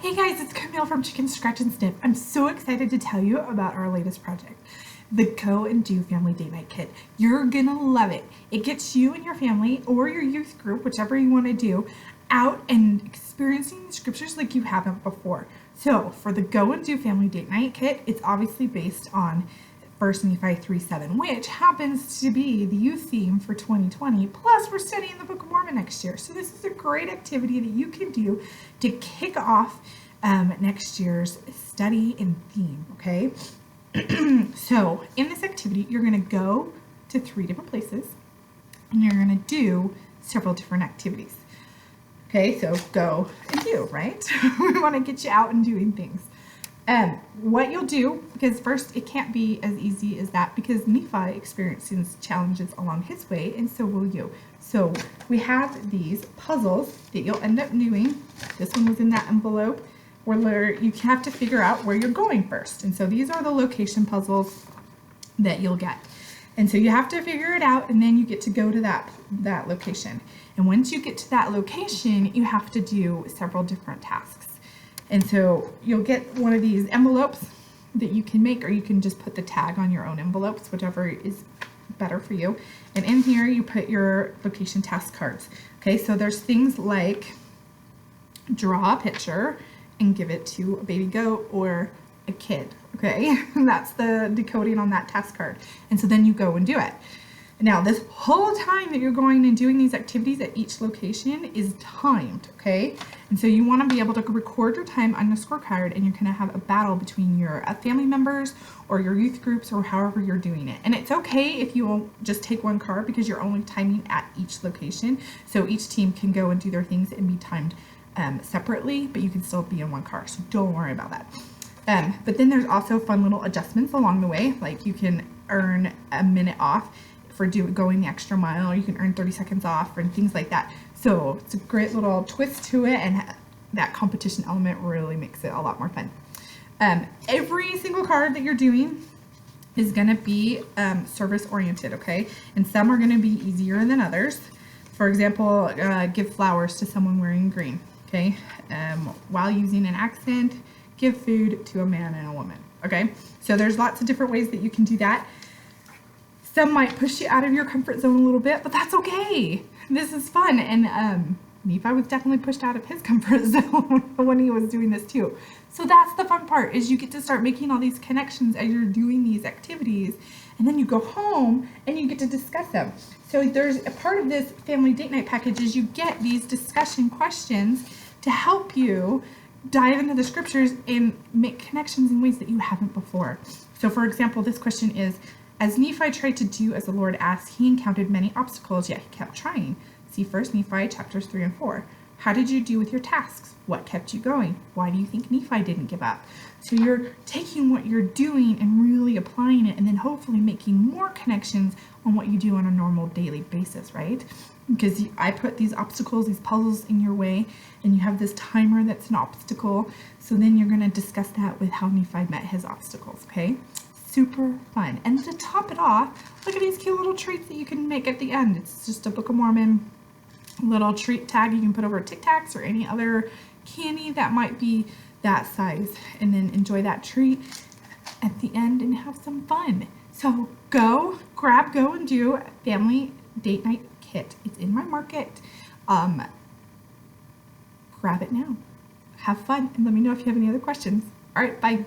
Hey guys, it's Camille from Chicken Scratch and Sniff. I'm so excited to tell you about our latest project, the Go and Do Family Date Night Kit. You're gonna love it. It gets you and your family or your youth group, whichever you want to do, out and experiencing the scriptures like you haven't before. So for the Go and Do Family Date Night Kit, it's obviously based on 1 Nephi 3:7, which happens to be the youth theme for 2020. Plus, we're studying the Book of Mormon next year. So this is a great activity that you can do to kick off next year's study and theme, okay? So in this activity, you're going to go to 3 different places and you're going to do several different activities. Okay, so go and do, right? We want to get you out and doing things. What you'll do, because first it can't be as easy as that because Nephi experiences challenges along his way, and so will you. So we have these puzzles that you'll end up doing. This one was in that envelope where you have to figure out where you're going first. And so these are the location puzzles that you'll get. And so you have to figure it out, and then you get to go to that location. And once you get to that location, you have to do several different tasks. And so you'll get one of these envelopes that you can make, or you can just put the tag on your own envelopes, whichever is better for you. And in here you put your location task cards. Okay, so there's things like draw a picture and give it to a baby goat or a kid. Okay, and that's the decoding on that task card. And so then you go and do it. Now, this whole time that you're going and doing these activities at each location is timed, okay? And so you want to be able to record your time on the scorecard, and you're going to have a battle between your family members or your youth groups or however you're doing it. And it's okay if you won't just take one card because you're only timing at each location. So each team can go and do their things and be timed separately, but you can still be in one car, so don't worry about that. But then there's also fun little adjustments along the way, like you can earn a minute off for going the extra mile, or you can earn 30 seconds off and things like that. So it's a great little twist to it, and that competition element really makes it a lot more fun. Every single card that you're doing is going to be service oriented, okay? And some are going to be easier than others. For example, give flowers to someone wearing green, okay? While using an accent, give food to a man and a woman, okay? So there's lots of different ways that you can do that. Some might push you out of your comfort zone a little bit, but that's okay. This is fun. And Nephi was definitely pushed out of his comfort zone when he was doing this too. So that's the fun part, is you get to start making all these connections as you're doing these activities, and then you go home and you get to discuss them. So there's a part of this family date night package is you get these discussion questions to help you dive into the scriptures and make connections in ways that you haven't before. So for example, this question is, as Nephi tried to do as the Lord asked, he encountered many obstacles, yet he kept trying. See 1 Nephi chapters 3 and 4. How did you do with your tasks? What kept you going? Why do you think Nephi didn't give up? So you're taking what you're doing and really applying it, and then hopefully making more connections on what you do on a normal daily basis, right? Because I put these obstacles, these puzzles in your way, and you have this timer that's an obstacle. So then you're going to discuss that with how Nephi met his obstacles, okay? Super fun. And to top it off, look at these cute little treats that you can make at the end. It's just a Book of Mormon little treat tag you can put over Tic Tacs or any other candy that might be that size, and then enjoy that treat at the end and have some fun. So go and do Family Date Night Kit. It's in my market. Grab it now. Have fun, and let me know if you have any other questions. All right, bye.